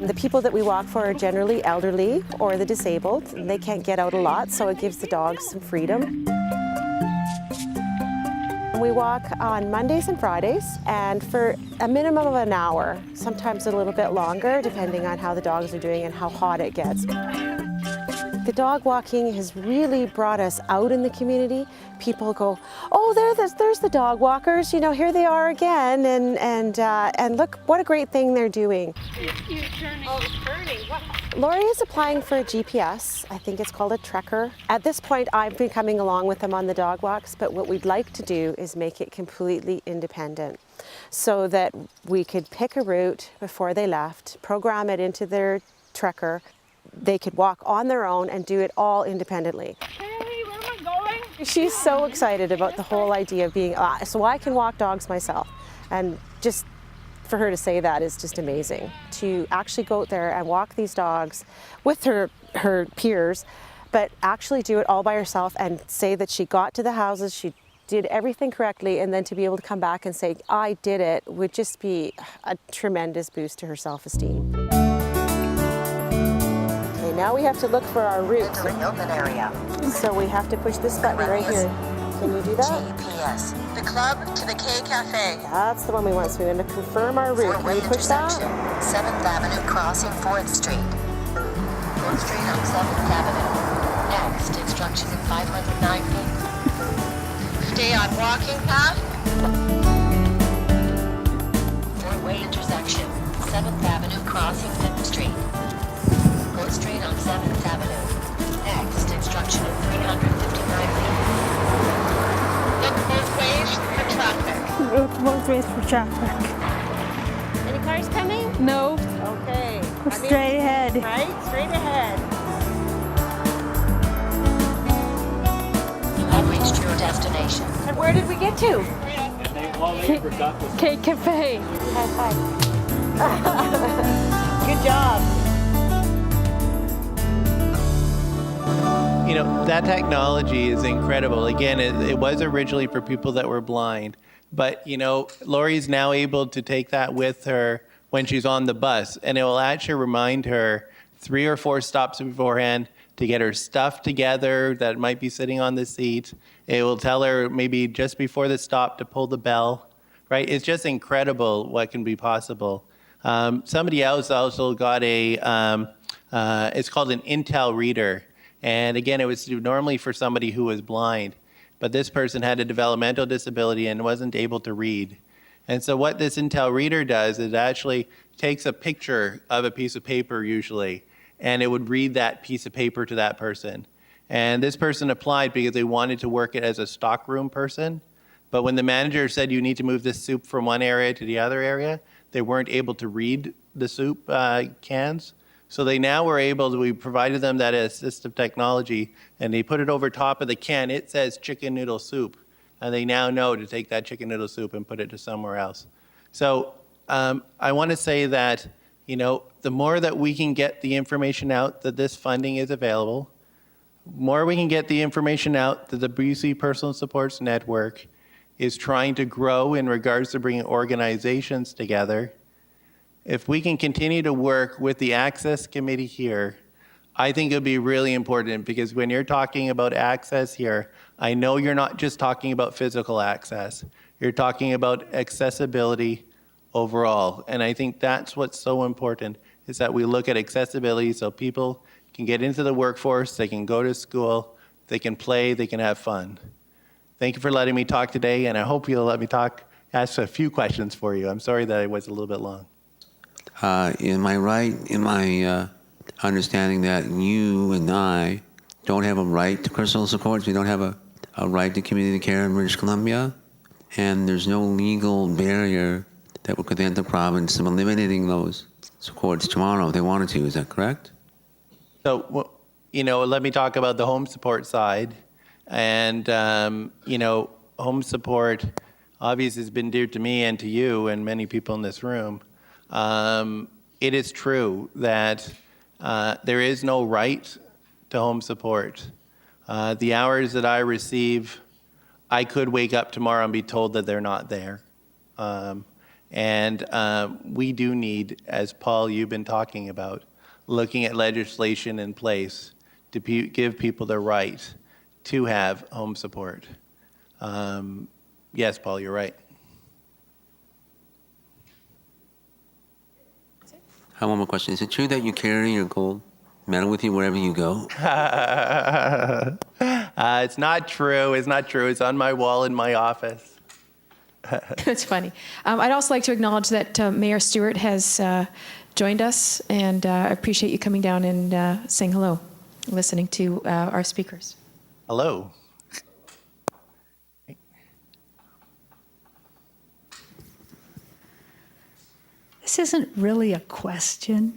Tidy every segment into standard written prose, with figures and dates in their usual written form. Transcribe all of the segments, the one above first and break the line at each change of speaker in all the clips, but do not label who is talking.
The people that we walk for are generally elderly or the disabled. They can't get out a lot, so it gives the dogs some freedom. We walk on Mondays and Fridays, and for a minimum of an hour, sometimes a little bit longer, depending on how the dogs are doing and how hot it gets. The dog walking has really brought us out in the community. People go, oh, there's the dog walkers, you know, here they are again, and look what a great thing they're doing.
You're turning. Oh, it's turning. What?
Lori is applying for a GPS. I think it's called a trekker. At this point, I've been coming along with them on the dog walks, but what we'd like to do is make it completely independent so that we could pick a route before they left, program it into their trekker. They could walk on their own and do it all independently.
Hey, where am I going?
She's so excited about the whole idea of being, so I can walk dogs myself. And just for her to say that is just amazing. To actually go out there and walk these dogs with her peers, but actually do it all by herself and say that she got to the houses, she did everything correctly, and then to be able to come back and say, I did it, would just be a tremendous boost to her self-esteem. Okay, now we have to look for our route.
Open area.
So we have to push this button right here. Can you do that?
GPS. The club to the K Cafe.
That's the one we want. So we're going to confirm our route. Can you push that?
7th Avenue crossing 4th Street. Go straight on 7th Avenue. Next, instructions at 509 feet. Stay on walking path. 4-way intersection. 7th Avenue crossing 5th Street. Go straight on 7th Avenue. Next, instruction at 359 feet. Look both ways for traffic.
Look both ways for traffic.
Any cars coming?
No.
Okay.
Go straight ahead.
Right? Straight ahead.
You have reached your destination.
And where did we get to?
K Cafe.
High five. Good job.
You know, that technology is incredible. Again, it was originally for people that were blind, but you know, Lori's now able to take that with her when she's on the bus, and it will actually remind her 3 or 4 stops beforehand to get her stuff together that might be sitting on the seat. It will tell her maybe just before the stop to pull the bell, right? It's just incredible what can be possible. Somebody else also got it's called an Intel reader. And again, it was normally for somebody who was blind, but this person had a developmental disability and wasn't able to read. And so what this Intel reader does is it actually takes a picture of a piece of paper usually, and it would read that piece of paper to that person. And this person applied because they wanted to work it as a stockroom person. But when the manager said you need to move this soup from one area to the other area, they weren't able to read the soup cans. So they now were able to, we provided them that assistive technology, and they put it over top of the can. It says chicken noodle soup, and they now know to take that chicken noodle soup and put it to somewhere else. So I want to say that, you know, the more that we can get the information out that this funding is available, more we can get the information out that the BC Personal Supports Network is trying to grow in regards to bringing organizations together. If we can continue to work with the Access Committee here, I think it'll be really important, because when you're talking about access here, I know you're not just talking about physical access. You're talking about accessibility overall. And I think that's what's so important, is that we look at accessibility so people can get into the workforce, they can go to school, they can play, they can have fun. Thank you for letting me talk today, and I hope you'll let me ask a few questions for you. I'm sorry that I was a little bit long.
Am I right in my understanding that you and I don't have a right to personal supports? We don't have a right to community care in British Columbia? And there's no legal barrier that would prevent the province from eliminating those supports tomorrow if they wanted to. Is that correct?
So, you know, let me talk about the home support side. And, you know, home support obviously has been dear to me and to you and many people in this room. It is true that there is no right to home support. The hours that I receive, I could wake up tomorrow and be told that they're not there. We do need, as Paul, you've been talking about, looking at legislation in place to give people the right to have home support. Yes, Paul, you're right.
I have one more question. Is it true that you carry your gold medal with you wherever you go?
It's not true. It's not true. It's on my wall in my office.
That's funny. I'd also like to acknowledge that Mayor Stewart has joined us, and I appreciate you coming down and saying hello, listening to our speakers.
Hello.
This isn't really a question.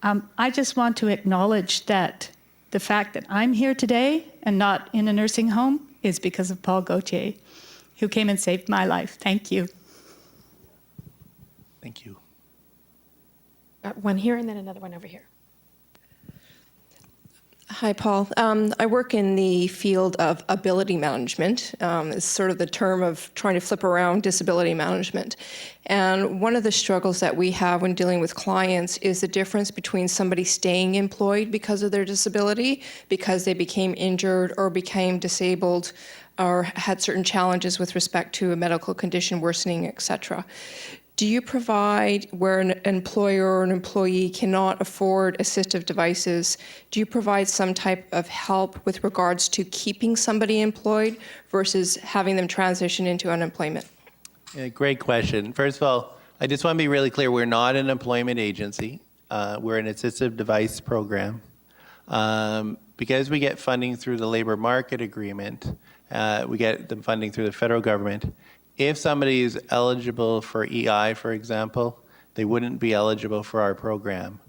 I just want to acknowledge that the fact that I'm here today and not in a nursing home is because of Paul Gauthier, who came and saved my life. Thank you.
Thank you.
One here and then another one over here.
Hi, Paul. I work in the field of ability management. It's sort of the term of trying to flip around disability management. And one of the struggles that we have when dealing with clients is the difference between somebody staying employed because of their disability, because they became injured or became disabled or had certain challenges with respect to a medical condition worsening, et cetera. Do you provide, where an employer or an employee cannot afford assistive devices, do you provide some type of help with regards to keeping somebody employed versus having them transition into unemployment?
Yeah, great question. First of all, I just want to be really clear. We're not an employment agency. We're an assistive device program. Because we get funding through the labor market agreement, we get the funding through the federal government. If somebody is eligible for EI, for example, they wouldn't be eligible for our program.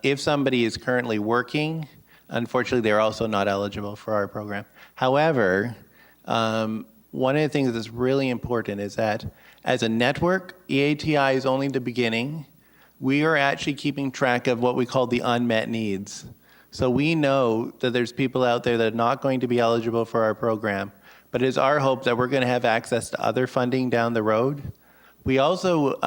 If somebody is currently working, unfortunately, they're also not eligible for our program. However, one of the things that's really important is that as a network, EATI is only the beginning. We are actually keeping track of what we call the unmet needs. So we know that there's people out there that are not going to be eligible for our program, but it's our hope that we're going to have access to other funding down the road. We also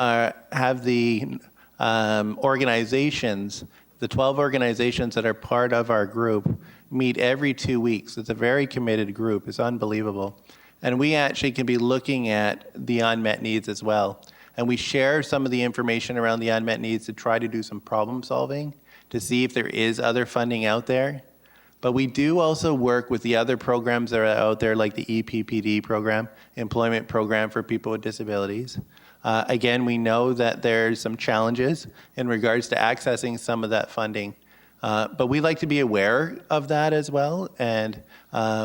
have the organizations, the 12 organizations that are part of our group, meet every 2 weeks. It's a very committed group. It's unbelievable. And we actually can be looking at the unmet needs as well. And we share some of the information around the unmet needs to try to do some problem solving, to see if there is other funding out there. But we do also work with the other programs that are out there, like the EPPD program, Employment Program for People with Disabilities. Again, we know that there's some challenges in regards to accessing some of that funding. But we like to be aware of that as well. And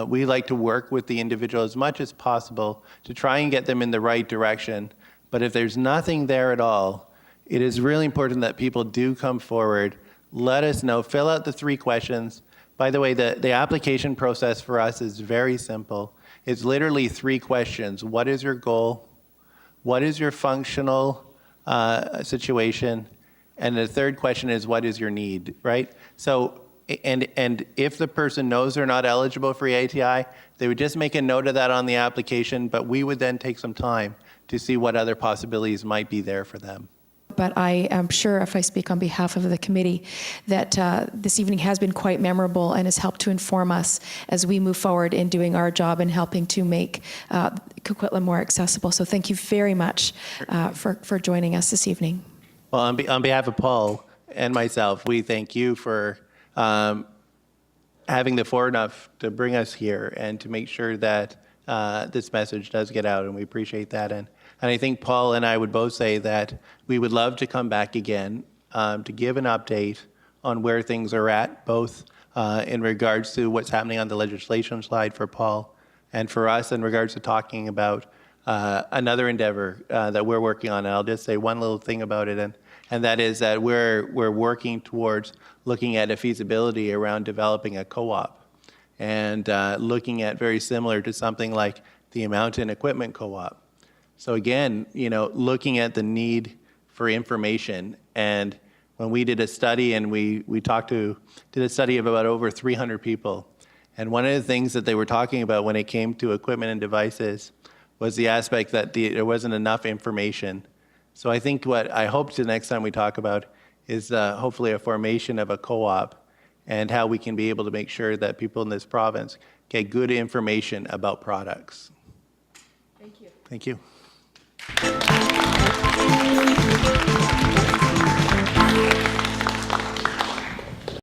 we like to work with the individual as much as possible to try and get them in the right direction. But if there's nothing there at all, it is really important that people do come forward, let us know, fill out the 3 questions. By the way, the application process for us is very simple. It's literally 3 questions. What is your goal? What is your functional situation? And the third question is, what is your need, right? So, and if the person knows they're not eligible for EATI, they would just make a note of that on the application, but we would then take some time to see what other possibilities might be there for them.
But I am sure, if I speak on behalf of the committee, that this evening has been quite memorable and has helped to inform us as we move forward in doing our job and helping to make Coquitlam more accessible. So thank you very much for joining us this evening.
Well, on behalf of Paul and myself, we thank you for having the forward enough to bring us here and to make sure that this message does get out, and we appreciate that. And I think Paul and I would both say that we would love to come back again to give an update on where things are at, both in regards to what's happening on the legislation side for Paul and for us in regards to talking about another endeavor that we're working on. And I'll just say one little thing about it, and that is that we're working towards looking at a feasibility around developing a co-op and looking at very similar to something like the Mountain Equipment Co-op. So again, looking at the need for information. And when we did a study and we did a study of about over 300 people. And one of the things that they were talking about when it came to equipment and devices was the aspect that there wasn't enough information. So I think what I hope the next time we talk about is hopefully a formation of a co-op and how we can be able to make sure that people in this province get good information about products.
Thank you.
Thank you.